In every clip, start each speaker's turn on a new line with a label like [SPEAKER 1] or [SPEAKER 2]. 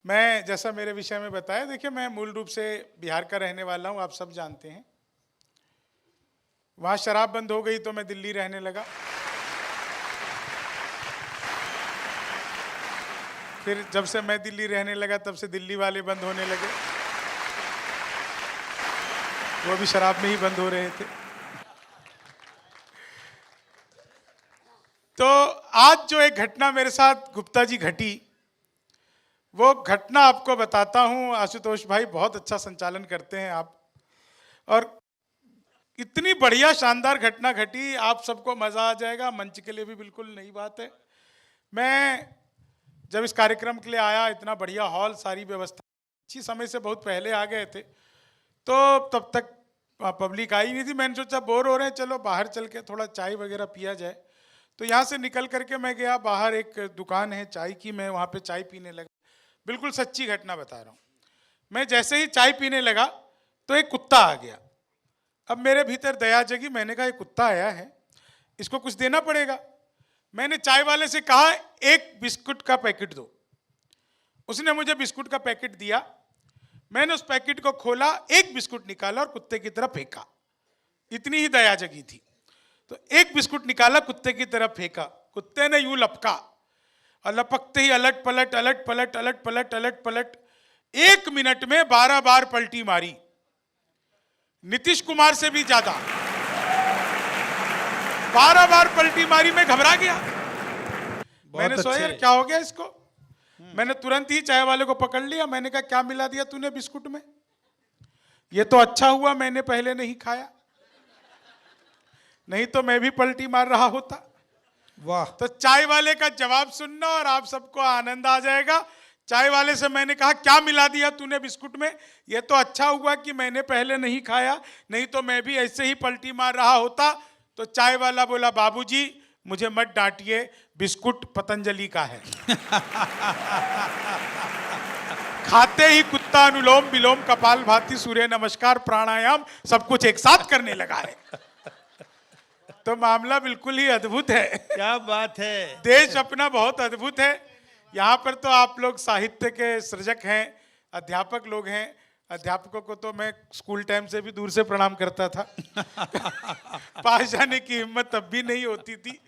[SPEAKER 1] मैं जैसा मेरे विषय में बताया, देखिए मैं मूल रूप से बिहार का रहने वाला हूँ, आप सब जानते हैं। वहाँ शराब बंद हो गई तो मैं दिल्ली रहने लगा। फिर जब से मैं दिल्ली रहने लगा तब से दिल्ली वाले बंद होने लगे, वो भी शराब में ही बंद हो रहे थे। तो आज जो एक घटना मेरे साथ गुप्ता जी घटी, वो घटना आपको बताता हूं। आशुतोष भाई बहुत अच्छा संचालन करते हैं आप, और इतनी बढ़िया शानदार घटना घटी, आप सबको मजा आ जाएगा। मंच के लिए भी बिल्कुल नई बात है। मैं जब इस कार्यक्रम के लिए आया, इतना बढ़िया हॉल, सारी व्यवस्था अच्छी, समय से बहुत पहले आ गए थे, तो तब तक पब्लिक आई नहीं थी। मैंने सोचा बोर हो रहे हैं, चलो बाहर चल के थोड़ा चाय वगैरह पिया जाए। तो यहाँ से निकल करके मैं गया बाहर, एक दुकान है चाय की, मैं वहाँ पे चाय पीने लगा। बिल्कुल सच्ची घटना बता रहा हूँ। मैं जैसे ही चाय पीने लगा तो एक कुत्ता आ गया। अब मेरे भीतर दया जगी, मैंने कहा ये कुत्ता आया है, इसको कुछ देना पड़ेगा। मैंने चाय वाले से कहा एक बिस्कुट का पैकेट दो। उसने मुझे बिस्कुट का पैकेट दिया। मैंने उस पैकेट को खोला, एक बिस्कुट निकाला और कुत्ते की तरफ फेंका। इतनी ही दया जगी थी। तो एक बिस्कुट निकाला, कुत्ते की तरफ फेंका। कुत्ते ने यूं लपका और लपकते ही अलट पलट अलट पलट अलट पलट अलट पलट 1 मिनट में 12 बार पलटी मारी, नीतीश कुमार से भी ज्यादा 12 बार पलटी मारी। मैं घबरा गया। मैंने सोचा यार क्या हो गया इसको। मैंने तुरंत ही चाय वाले को पकड़ लिया। मैंने कहा क्या मिला दिया तूने बिस्कुट में? ये तो अच्छा हुआ मैंने पहले नहीं खाया, नहीं तो मैं भी पलटी मार रहा होता।
[SPEAKER 2] वाह।
[SPEAKER 1] तो चाय वाले का जवाब सुनना और आप सबको आनंद आ जाएगा। चाय वाले से मैंने कहा क्या मिला दिया तूने बिस्कुट में? ये तो अच्छा हुआ कि मैंने पहले नहीं खाया, नहीं तो मैं भी ऐसे ही पलटी मार रहा होता। तो चाय वाला बोला बाबूजी मुझे मत डांटिए, बिस्कुट पतंजलि का है। खाते ही कुत्ता अनुलोम विलोम कपाल भाती सूर्य नमस्कार प्राणायाम सब कुछ एक साथ करने लगा है। तो मामला बिल्कुल ही अद्भुत है।
[SPEAKER 2] क्या बात है।
[SPEAKER 1] देश अपना बहुत अद्भुत है। यहाँ पर तो आप लोग साहित्य के सृजक हैं, अध्यापक लोग हैं। अध्यापकों को तो मैं स्कूल टाइम से भी दूर से प्रणाम करता था। पास जाने की हिम्मत तब भी नहीं होती थी।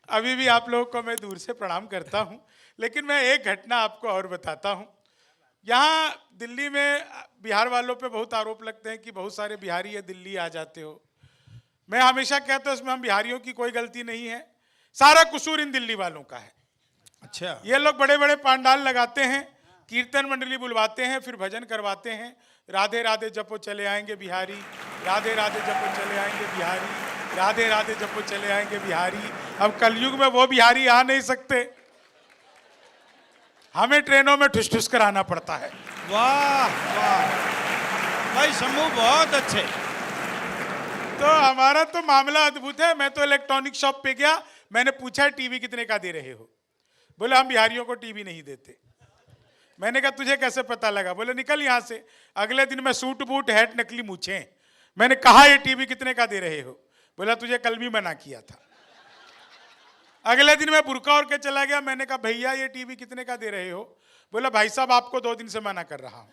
[SPEAKER 1] अभी भी आप लोगों को मैं दूर से प्रणाम करता हूँ। लेकिन मैं एक घटना आपको और बताता हूँ। यहाँ दिल्ली में बिहार वालों पे बहुत आरोप लगते हैं कि बहुत सारे बिहारी ये दिल्ली आ जाते हो। मैं हमेशा कहता हूँ इसमें हम बिहारियों की कोई गलती नहीं है, सारा कसूर इन दिल्ली वालों का है।
[SPEAKER 2] अच्छा।
[SPEAKER 1] ये लोग बड़े बड़े पंडाल लगाते हैं, कीर्तन मंडली बुलवाते हैं, फिर भजन करवाते हैं, राधे राधे जपो चले आएंगे बिहारी, राधे राधे जपो चले आएंगे बिहारी, राधे राधे जपो चले आएंगे बिहारी। अब कलयुग में वो बिहारी आ नहीं सकते, हमें ट्रेनों में ठुस ठुस कर आना पड़ता है।
[SPEAKER 2] वाह वाह भाई शंभू, बहुत अच्छे।
[SPEAKER 1] तो हमारा तो मामला अद्भुत है। मैं तो इलेक्ट्रॉनिक शॉप पे गया, मैंने पूछा टीवी कितने का दे रहे हो? बोले हम बिहारियों को टीवी नहीं देते। मैंने कहा तुझे कैसे पता लगा? बोले निकल यहाँ से। अगले दिन मैं सूट बूट हैट नकली मूछें। मैंने कहा ये टीवी कितने का दे रहे हो? बोला तुझे कल भी मना किया था। अगले दिन मैं बुर्का ओढ़ के चला गया। मैंने कहा भैया ये टीवी कितने का दे रहे हो? बोला भाई साहब आपको 2 दिन से मना कर रहा हूं,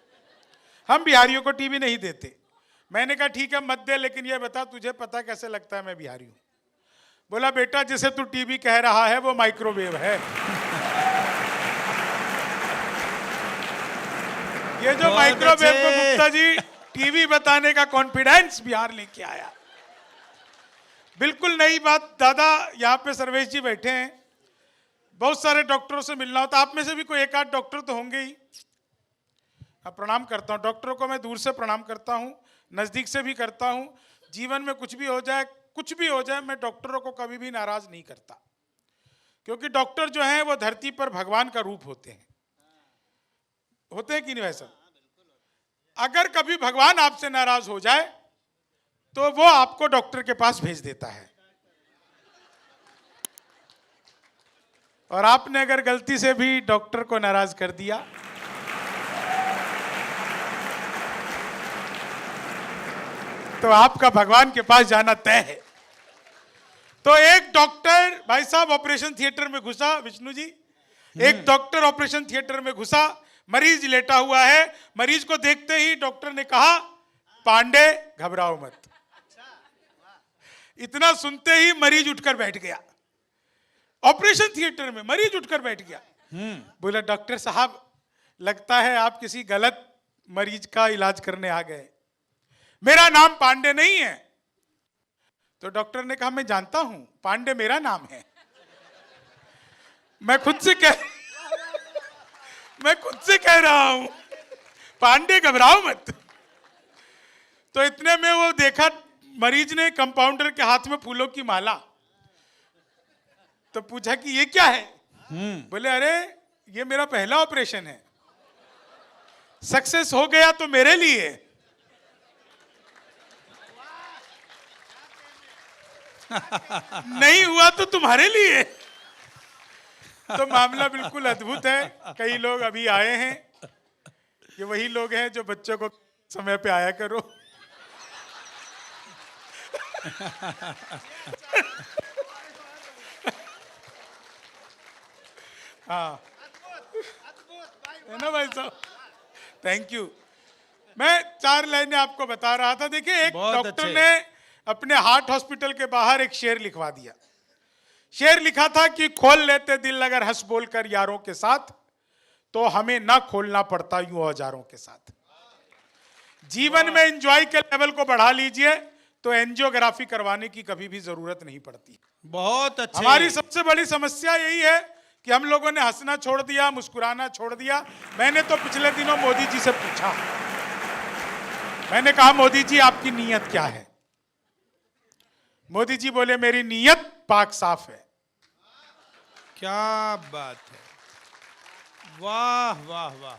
[SPEAKER 1] हम बिहारियों को टीवी नहीं देते। मैंने कहा ठीक है मत दे, लेकिन ये बता तुझे पता कैसे लगता है मैं बिहारी हूं? बोला बेटा जिसे तू टीवी कह रहा है वो माइक्रोवेव है। ये जो माइक्रोवेव को गुप्ता जी टीवी बताने का कॉन्फिडेंस बिहार लेके आया, बिल्कुल नई बात। दादा यहाँ पे सर्वेश जी बैठे हैं, बहुत सारे डॉक्टरों से मिलना होता, आप में से भी कोई एक आध डॉक्टर तो होंगे ही। अब प्रणाम करता हूँ डॉक्टरों को, मैं दूर से प्रणाम करता हूँ, नजदीक से भी करता हूँ। जीवन में कुछ भी हो जाए, कुछ भी हो जाए, मैं डॉक्टरों को कभी भी नाराज नहीं करता, क्योंकि डॉक्टर जो हैं वो धरती पर भगवान का रूप होते हैं। होते हैं कि नहीं वैसा? अगर कभी भगवान आपसे नाराज हो जाए तो वो आपको डॉक्टर के पास भेज देता है। और आपने अगर गलती से भी डॉक्टर को नाराज कर दिया तो आपका भगवान के पास जाना तय है। तो एक डॉक्टर भाई साहब ऑपरेशन थिएटर में घुसा, विष्णु जी, एक डॉक्टर ऑपरेशन थिएटर में घुसा, मरीज लेटा हुआ है, मरीज को देखते ही डॉक्टर ने कहा, पांडे घबराओ मत। इतना सुनते ही मरीज उठकर बैठ गया। ऑपरेशन थिएटर में मरीज उठकर बैठ गया। बोला, डॉक्टर साहब लगता है आप किसी गलत मरीज का इलाज करने आ गए, मेरा नाम पांडे नहीं है। तो डॉक्टर ने कहा, मैं जानता हूं, पांडे मेरा नाम है, मैं खुद से कह रहा हूं, पांडे घबराओ मत। तो इतने में वो देखा मरीज ने कंपाउंडर के हाथ में फूलों की माला, तो पूछा कि ये क्या है? बोले, अरे ये मेरा पहला ऑपरेशन है, सक्सेस हो गया तो मेरे लिए, नहीं हुआ तो तुम्हारे लिए। तो मामला बिल्कुल अद्भुत है। कई लोग अभी आए हैं, ये वही लोग हैं जो बच्चों को समय पे आया करो। हाँ, है ना भाई साहब? Thank you. मैं 4 लाइनें आपको बता रहा था। देखिए, एक डॉक्टर ने अपने हार्ट हॉस्पिटल के बाहर एक शेर लिखवा दिया। शेर लिखा था कि खोल लेते दिल अगर हंस बोलकर यारों के साथ, तो हमें ना खोलना पड़ता यूं औजारों के साथ। जीवन में एंजॉय के लेवल को बढ़ा लीजिए तो एंजियोग्राफी करवाने की कभी भी जरूरत नहीं पड़ती।
[SPEAKER 2] बहुत अच्छे।
[SPEAKER 1] हमारी सबसे बड़ी समस्या यही है कि हम लोगों ने हंसना छोड़ दिया, मुस्कुराना छोड़ दिया। मैंने तो पिछले दिनों मोदी जी से पूछा, मैंने कहा, मोदी जी आपकी नीयत क्या है? मोदी जी बोले, मेरी नीयत पाक साफ है।
[SPEAKER 2] क्या बात है, वाह वाह वाह वाह।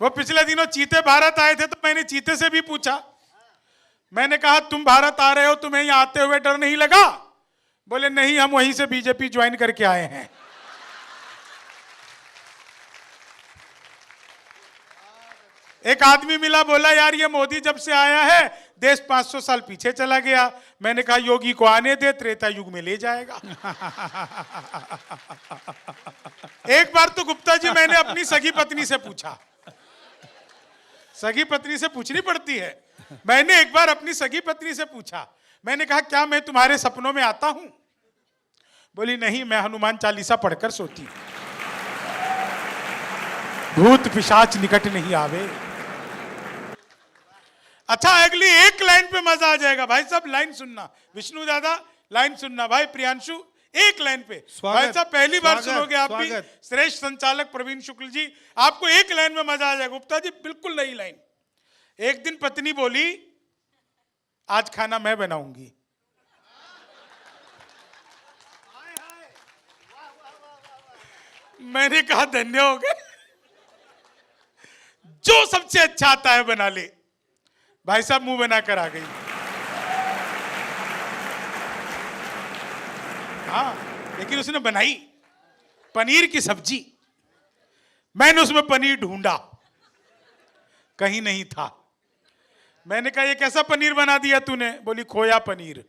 [SPEAKER 1] वो पिछले दिनों चीते भारत आए थे, तो मैंने चीते से भी पूछा, मैंने कहा, तुम भारत आ रहे हो, तुम्हें यहां आते हुए डर नहीं लगा? बोले, नहीं, हम वहीं से बीजेपी ज्वाइन करके आए हैं। एक आदमी मिला, बोला, यार ये मोदी जब से आया है देश 500 साल पीछे चला गया। मैंने कहा, योगी को आने दे, त्रेता युग में ले जाएगा। एक बार तो गुप्ता जी मैंने अपनी सगी पत्नी से पूछा, सगी पत्नी से पूछनी पड़ती है, मैंने एक बार अपनी सगी पत्नी से पूछा, मैंने कहा, क्या मैं तुम्हारे सपनों में आता हूं? बोली, नहीं, मैं हनुमान चालीसा पढ़कर सोती हूं, भूत पिशाच निकट नहीं आवे। अच्छा, अगली एक लाइन पे मजा आ जाएगा भाई साहब, लाइन सुनना। विष्णु दादा लाइन सुनना, भाई प्रियांशु एक लाइन पे। भाई साहब पहली बार सुनोगे आप भी। श्रेष्ठ संचालक प्रवीण शुक्ल जी, आपको एक लाइन में मजा आ जाएगा। गुप्ता जी बिल्कुल नई लाइन। एक दिन पत्नी बोली, आज खाना मैं बनाऊंगी। मैंने कहा, धन्य हो गए, जो सबसे अच्छा आता है बना ले। भाई साहब मुंह बनाकर आ गई। हाँ, लेकिन उसने बनाई पनीर की सब्जी। मैंने उसमें पनीर ढूंढा, कहीं नहीं था। मैंने कहा, ये कैसा पनीर बना दिया तूने? बोली, खोया पनीर।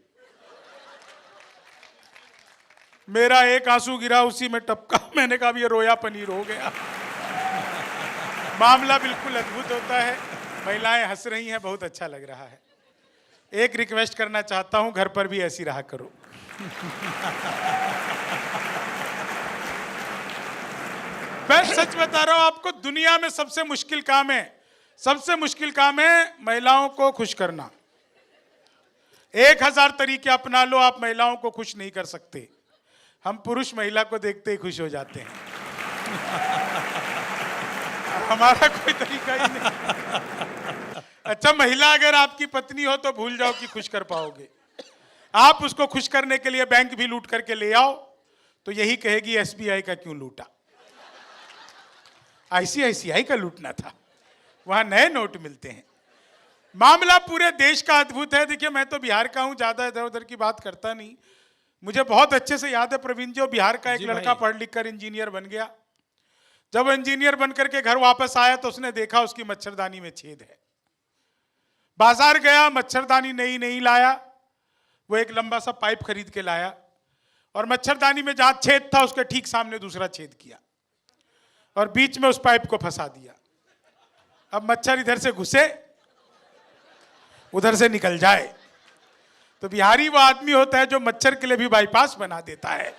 [SPEAKER 1] मेरा एक आंसू गिरा, उसी में टपका। मैंने कहा, ये रोया पनीर हो गया। मामला बिल्कुल अद्भुत होता है। महिलाएं हंस रही हैं, बहुत अच्छा लग रहा है। एक रिक्वेस्ट करना चाहता हूं, घर पर भी ऐसी रहा करो। मैं सच बता रहा हूं आपको, दुनिया में सबसे मुश्किल काम है, सबसे मुश्किल काम है महिलाओं को खुश करना। 1000 तरीके अपना लो, आप महिलाओं को खुश नहीं कर सकते। हम पुरुष महिला को देखते ही खुश हो जाते हैं। हमारा कोई तरीका ही नहीं। अच्छा, महिला अगर आपकी पत्नी हो तो भूल जाओ कि खुश कर पाओगे। आप उसको खुश करने के लिए बैंक भी लूट करके ले आओ तो यही कहेगी, एसबीआई का क्यों लूटा? आईसीआईसीआई का लूटना था, वहां नए नोट मिलते हैं। मामला पूरे देश का अद्भुत है। देखिए, मैं तो बिहार का हूं, ज्यादा इधर उधर की बात करता नहीं। मुझे बहुत अच्छे से याद है प्रवीण जी, बिहार का एक लड़का पढ़ लिख कर इंजीनियर बन गया। जब वो इंजीनियर बनकर के घर वापस आया तो उसने देखा उसकी मच्छरदानी में छेद है। बाजार गया, मच्छरदानी नहीं लाया। वो एक लंबा सा पाइप खरीद के लाया और मच्छरदानी में जहां छेद था उसके ठीक सामने दूसरा छेद किया। और बीच में उस पाइप को फंसा दिया। अब मच्छर इधर से घुसे उधर से निकल जाए। तो बिहारी वो आदमी होता है जो मच्छर के लिए भी बाईपास बना देता है।